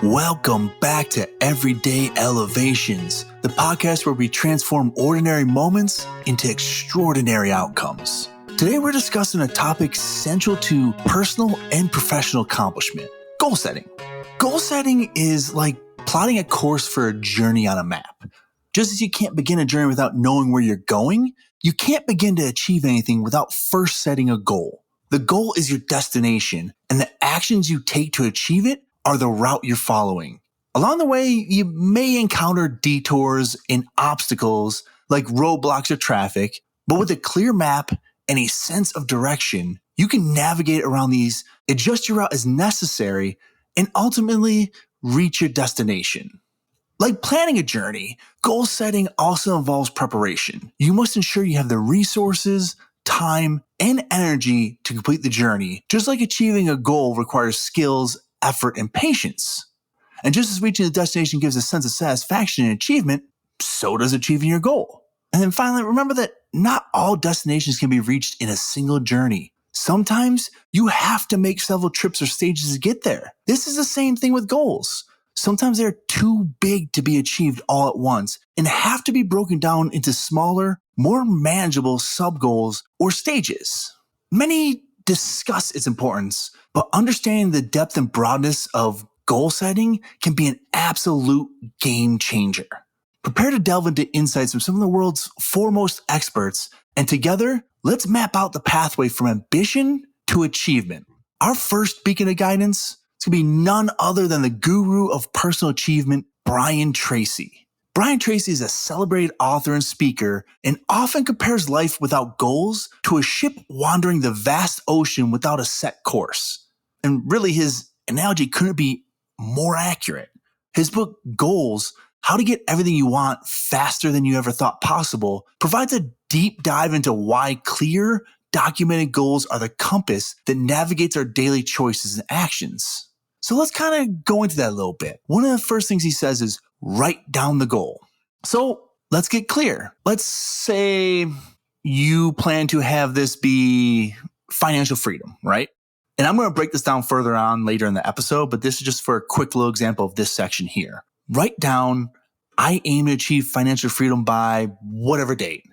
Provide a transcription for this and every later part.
Welcome back to Everyday Elevations, the podcast where we transform ordinary moments into extraordinary outcomes. Today we're discussing a topic central to personal and professional accomplishment: goal setting. Goal setting is like plotting a course for a journey on a map. Just as you can't begin a journey without knowing where you're going, you can't begin to achieve anything without first setting a goal. The goal is your destination, and the actions you take to achieve it are the route you're following. Along the way, you may encounter detours and obstacles like roadblocks or traffic, but with a clear map and a sense of direction, you can navigate around these, adjust your route as necessary, and ultimately reach your destination. Like planning a journey, goal setting also involves preparation. You must ensure you have the resources, time, and energy to complete the journey, just like achieving a goal requires skills, effort, and patience. And just as reaching the destination gives a sense of satisfaction and achievement, so does achieving your goal. And then finally, remember that not all destinations can be reached in a single journey. Sometimes you have to make several trips or stages to get there. This is the same thing with goals. Sometimes they're too big to be achieved all at once and have to be broken down into smaller, more manageable sub-goals or stages. Many discuss its importance, but understanding the depth and broadness of goal setting can be an absolute game changer. Prepare to delve into insights from some of the world's foremost experts, and together, let's map out the pathway from ambition to achievement. Our first beacon of guidance is going to be none other than the guru of personal achievement, Brian Tracy. Brian Tracy is a celebrated author and speaker and often compares life without goals to a ship wandering the vast ocean without a set course. And really, his analogy couldn't be more accurate. His book, Goals: How to Get Everything You Want Faster Than You Ever Thought Possible, provides a deep dive into why clear, documented goals are the compass that navigates our daily choices and actions. So let's kind of go into that a little bit. One of the first things he says is write down the goal. So let's get clear. Let's say you plan to have this be financial freedom, right? And I'm going to break this down further on later in the episode, but this is just for a quick little example of this section here. Write down, I aim to achieve financial freedom by whatever date.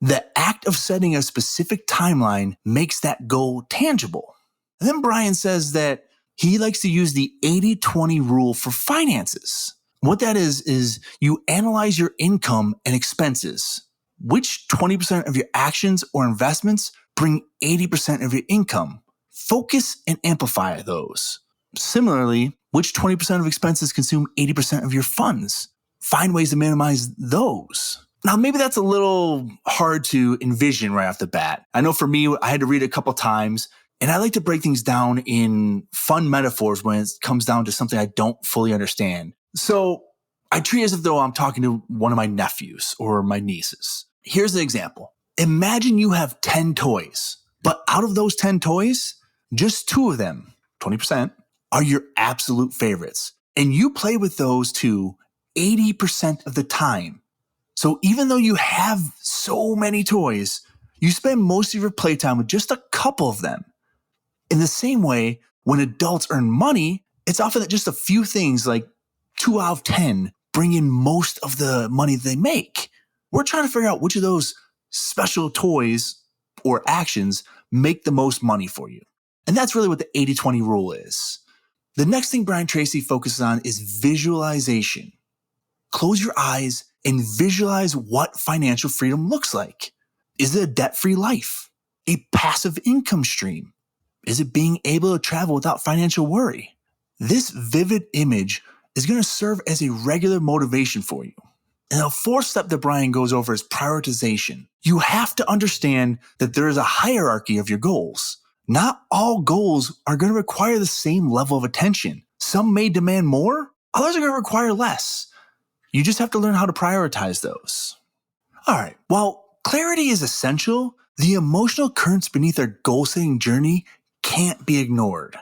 The act of setting a specific timeline makes that goal tangible. And then Brian says that he likes to use the 80-20 rule for finances. What that is you analyze your income and expenses. Which 20% of your actions or investments bring 80% of your income? Focus and amplify those. Similarly, which 20% of expenses consume 80% of your funds? Find ways to minimize those. Now, maybe that's a little hard to envision right off the bat. I know for me, I had to read it a couple times. And I like to break things down in fun metaphors when it comes down to something I don't fully understand. So I treat it as if though I'm talking to one of my nephews or my nieces. Here's an example. Imagine you have 10 toys, but out of those 10 toys, just 2 of them, 20%, are your absolute favorites. And you play with those 2 80% of the time. So even though you have so many toys, you spend most of your playtime with just a couple of them. In the same way, when adults earn money, it's often that just a few things like 2 out of 10 bring in most of the money they make. We're trying to figure out which of those special toys or actions make the most money for you. And that's really what the 80-20 rule is. The next thing Brian Tracy focuses on is visualization. Close your eyes and visualize what financial freedom looks like. Is it a debt-free life? A passive income stream? Is it being able to travel without financial worry? This vivid image is going to serve as a regular motivation for you. And the fourth step that Brian goes over is prioritization. You have to understand that there is a hierarchy of your goals. Not all goals are going to require the same level of attention. Some may demand more, others are going to require less. You just have to learn how to prioritize those. All right, while clarity is essential, the emotional currents beneath our goal-setting journey can't be ignored.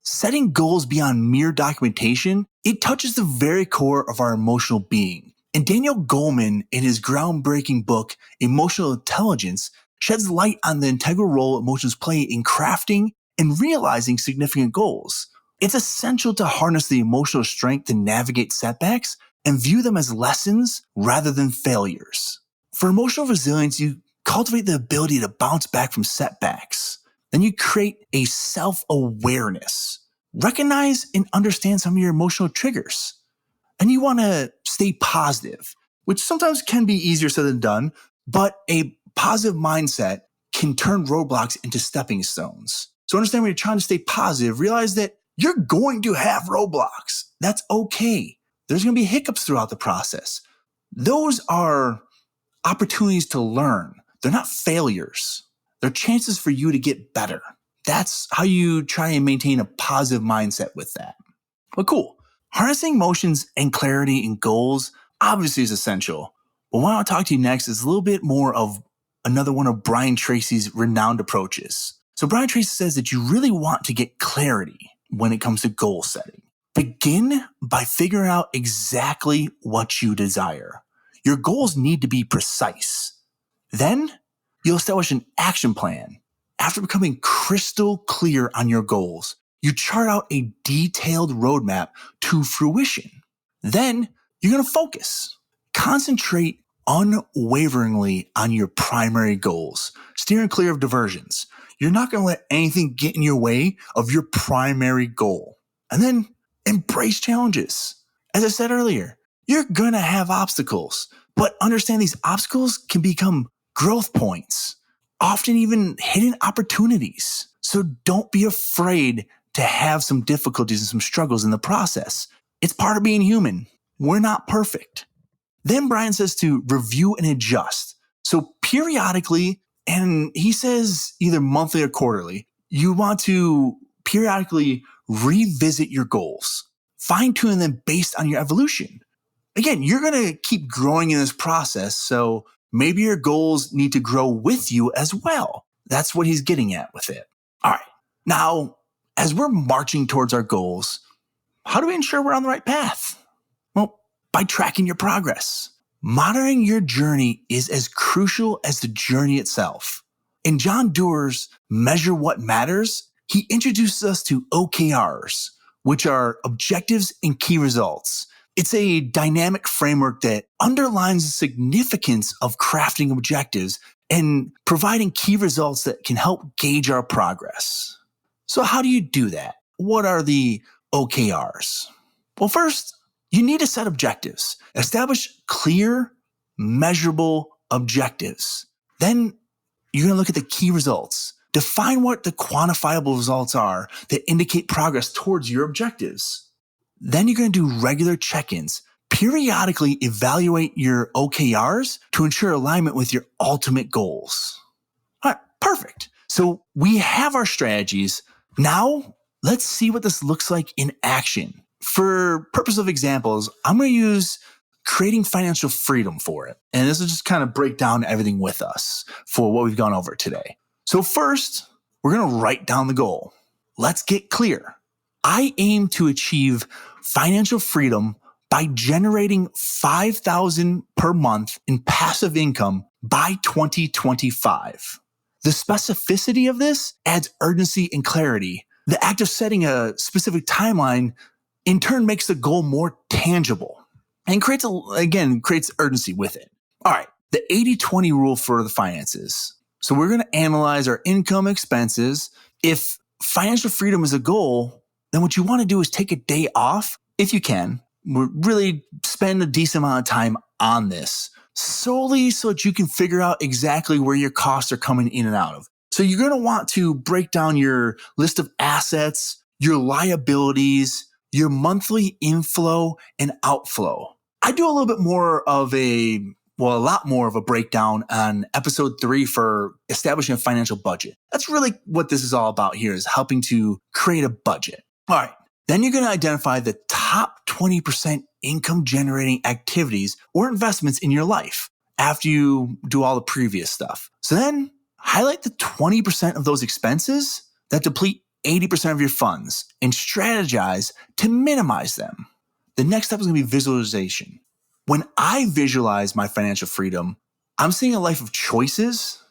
Setting goals beyond mere documentation, it touches the very core of our emotional being. And Daniel Goleman, in his groundbreaking book, Emotional Intelligence, sheds light on the integral role emotions play in crafting and realizing significant goals. It's essential to harness the emotional strength to navigate setbacks and view them as lessons rather than failures. For emotional resilience, you cultivate the ability to bounce back from setbacks. Then you create a self-awareness. Recognize and understand some of your emotional triggers. And you want to stay positive, which sometimes can be easier said than done, but a positive mindset can turn roadblocks into stepping stones. So understand when you're trying to stay positive, realize that you're going to have roadblocks. That's okay. There's going to be hiccups throughout the process. Those are opportunities to learn. They're not failures. They're chances for you to get better. That's how you try and maintain a positive mindset with that. But cool. Harnessing emotions and clarity in goals obviously is essential. But what I want to talk to you next is a little bit more of another one of Brian Tracy's renowned approaches. So Brian Tracy says that you really want to get clarity when it comes to goal setting. Begin by figuring out exactly what you desire. Your goals need to be precise. Then you'll establish an action plan. After becoming crystal clear on your goals, you chart out a detailed roadmap to fruition. Then you're going to focus. Concentrate unwaveringly on your primary goals, steering clear of diversions. You're not going to let anything get in your way of your primary goal. And then embrace challenges. As I said earlier, you're going to have obstacles, but understand these obstacles can become growth points, often even hidden opportunities. So don't be afraid to have some difficulties and some struggles in the process. It's part of being human. We're not perfect. Then Brian says to review and adjust. So periodically, and he says either monthly or quarterly, you want to periodically revisit your goals, fine-tune them based on your evolution. Again, you're going to keep growing in this process, so maybe your goals need to grow with you as well. That's what he's getting at with it. All right. Now, as we're marching towards our goals, how do we ensure we're on the right path? Well, by tracking your progress. Monitoring your journey is as crucial as the journey itself. In John Doerr's Measure What Matters, he introduces us to OKRs, which are objectives and key results. It's a dynamic framework that underlines the significance of crafting objectives and providing key results that can help gauge our progress. So how do you do that? What are the OKRs? Well, first, you need to set objectives. Establish clear, measurable objectives. Then you're going to look at the key results. Define what the quantifiable results are that indicate progress towards your objectives. Then you're going to do regular check-ins. Periodically evaluate your OKRs to ensure alignment with your ultimate goals. All right, perfect. So we have our strategies. Now let's see what this looks like in action. For purpose of examples, I'm going to use creating financial freedom for it. And this will just kind of break down everything with us for what we've gone over today. So first, we're going to write down the goal. Let's get clear. I aim to achieve financial freedom by generating $5,000 per month in passive income by 2025. The specificity of this adds urgency and clarity. The act of setting a specific timeline in turn makes the goal more tangible and creates urgency with it. All right, the 80-20 rule for the finances. So we're going to analyze our income expenses. If financial freedom is a goal, then what you want to do is take a day off, if you can, really spend a decent amount of time on this, solely so that you can figure out exactly where your costs are coming in and out of. So you're going to want to break down your list of assets, your liabilities, your monthly inflow and outflow. I do a little bit more of a lot more of a breakdown on episode 3 for establishing a financial budget. That's really what this is all about here, is helping to create a budget. All right. Then you're going to identify the top 20% income generating activities or investments in your life after you do all the previous stuff. So then highlight the 20% of those expenses that deplete 80% of your funds and strategize to minimize them. The next step is going to be visualization. When I visualize my financial freedom, I'm seeing a life of choices,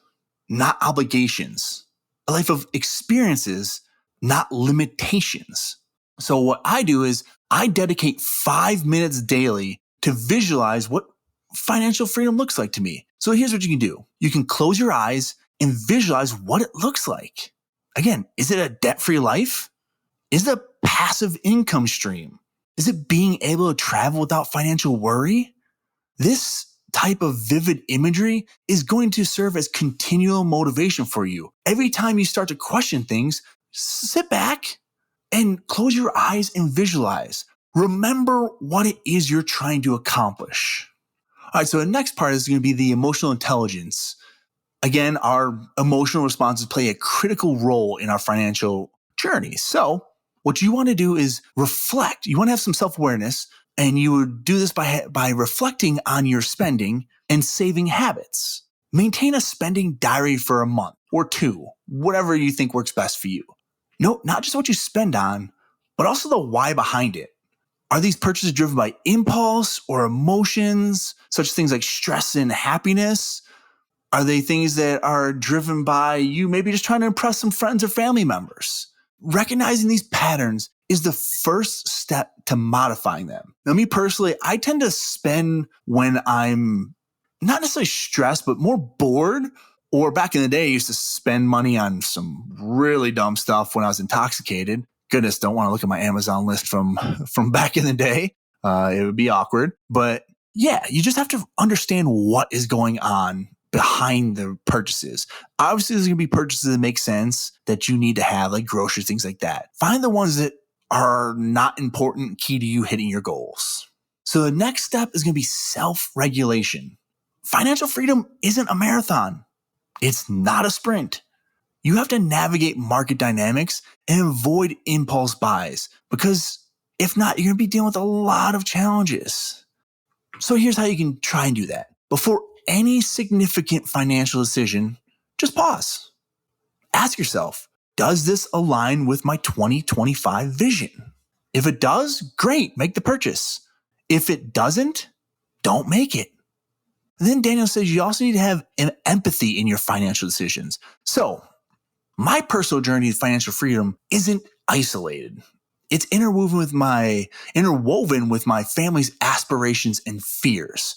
not obligations. A life of experiences, not limitations. So what I do is I dedicate 5 minutes daily to visualize what financial freedom looks like to me. So here's what you can do. You can close your eyes and visualize what it looks like. Again, is it a debt-free life? Is it a passive income stream? Is it being able to travel without financial worry? This type of vivid imagery is going to serve as continual motivation for you. Every time you start to question things, sit back and close your eyes and visualize. Remember what it is you're trying to accomplish. All right, so the next part is going to be the emotional intelligence. Again, our emotional responses play a critical role in our financial journey. So what you want to do is reflect. You want to have some self-awareness, and you would do this by reflecting on your spending and saving habits. Maintain a spending diary for a month or two, whatever you think works best for you. Note not just what you spend on, but also the why behind it. Are these purchases driven by impulse or emotions, such things like stress and happiness? Are they things that are driven by you maybe just trying to impress some friends or family members? Recognizing these patterns is the first step to modifying them. Now, me personally, I tend to spend when I'm not necessarily stressed, but more bored. Or back in the day, I used to spend money on some really dumb stuff when I was intoxicated. Goodness, don't want to look at my Amazon list from back in the day. It would be awkward. But yeah, you just have to understand what is going on behind the purchases. Obviously, there's going to be purchases that make sense that you need to have, like groceries, things like that. Find the ones that are not important, key to you hitting your goals. So the next step is going to be self-regulation. Financial freedom isn't a marathon. It's not a sprint. You have to navigate market dynamics and avoid impulse buys, because if not, you're going to be dealing with a lot of challenges. So here's how you can try and do that. Before any significant financial decision, just pause. Ask yourself, does this align with my 2025 vision? If it does, great, make the purchase. If it doesn't, don't make it. And then Daniel says you also need to have an empathy in your financial decisions. So my personal journey to financial freedom isn't isolated. It's interwoven with my family's aspirations and fears.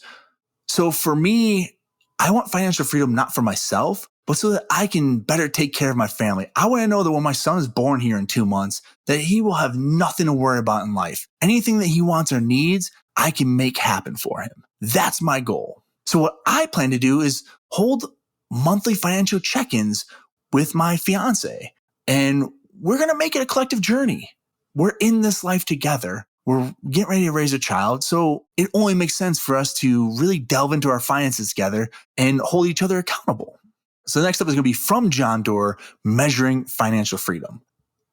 So for me, I want financial freedom not for myself, but so that I can better take care of my family. I want to know that when my son is born here in 2 months, that he will have nothing to worry about in life. Anything that he wants or needs, I can make happen for him. That's my goal. So what I plan to do is hold monthly financial check-ins with my fiance, and we're going to make it a collective journey. We're in this life together. We're getting ready to raise a child. So it only makes sense for us to really delve into our finances together and hold each other accountable. So the next up is going to be from John Doerr, Measuring Financial Freedom.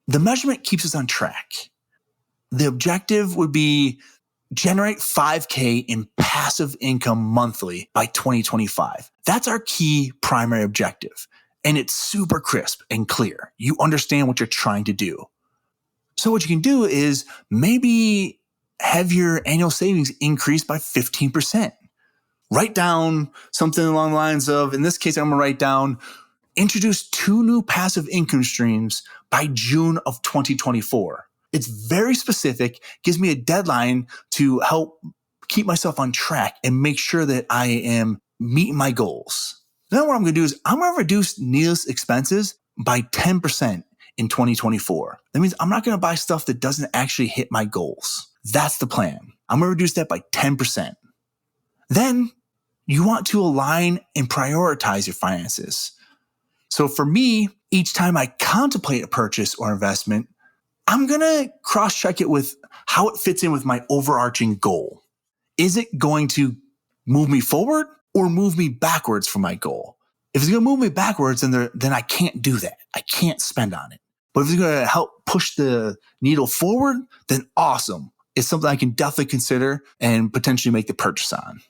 The measurement keeps us on track. The objective would be generate $5,000 in passive income monthly by 2025. That's our key primary objective. And it's super crisp and clear. You understand what you're trying to do. So what you can do is maybe have your annual savings increase by 15%. Write down something along the lines of, in this case, I'm going to write down, introduce 2 new passive income streams by June of 2024. It's very specific, gives me a deadline to help keep myself on track and make sure that I am meeting my goals. Then what I'm going to do is I'm going to reduce needless expenses by 10% in 2024. That means I'm not going to buy stuff that doesn't actually hit my goals. That's the plan. I'm going to reduce that by 10%. Then you want to align and prioritize your finances. So for me, each time I contemplate a purchase or investment, I'm going to cross-check it with how it fits in with my overarching goal. Is it going to move me forward or move me backwards from my goal? If it's going to move me backwards, then I can't do that. I can't spend on it. But if it's going to help push the needle forward, then awesome. It's something I can definitely consider and potentially make the purchase on.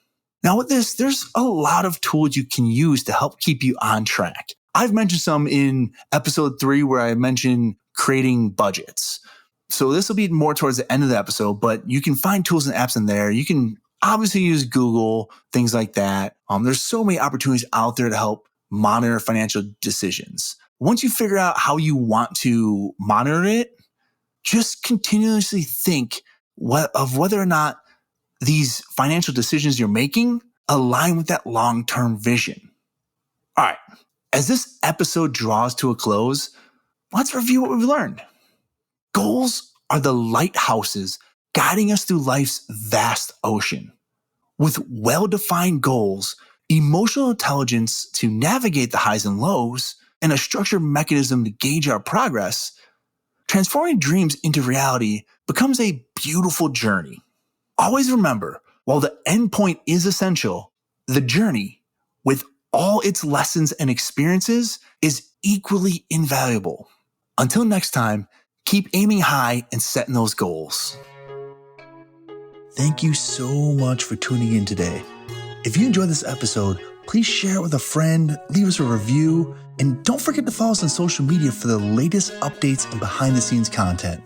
Now with this, there's a lot of tools you can use to help keep you on track. I've mentioned some in episode 3 where I mentioned creating budgets. So this will be more towards the end of the episode, but you can find tools and apps in there. You can obviously use Google, things like that. There's so many opportunities out there to help monitor financial decisions. Once you figure out how you want to monitor it, just continuously think of whether or not these financial decisions you're making align with that long-term vision. All right, as this episode draws to a close, let's review what we've learned. Goals are the lighthouses guiding us through life's vast ocean. With well-defined goals, emotional intelligence to navigate the highs and lows, and a structured mechanism to gauge our progress, transforming dreams into reality becomes a beautiful journey. Always remember, while the end point is essential, the journey, with all its lessons and experiences, is equally invaluable. Until next time, keep aiming high and setting those goals. Thank you so much for tuning in today. If you enjoyed this episode, please share it with a friend, leave us a review, and don't forget to follow us on social media for the latest updates and behind-the-scenes content.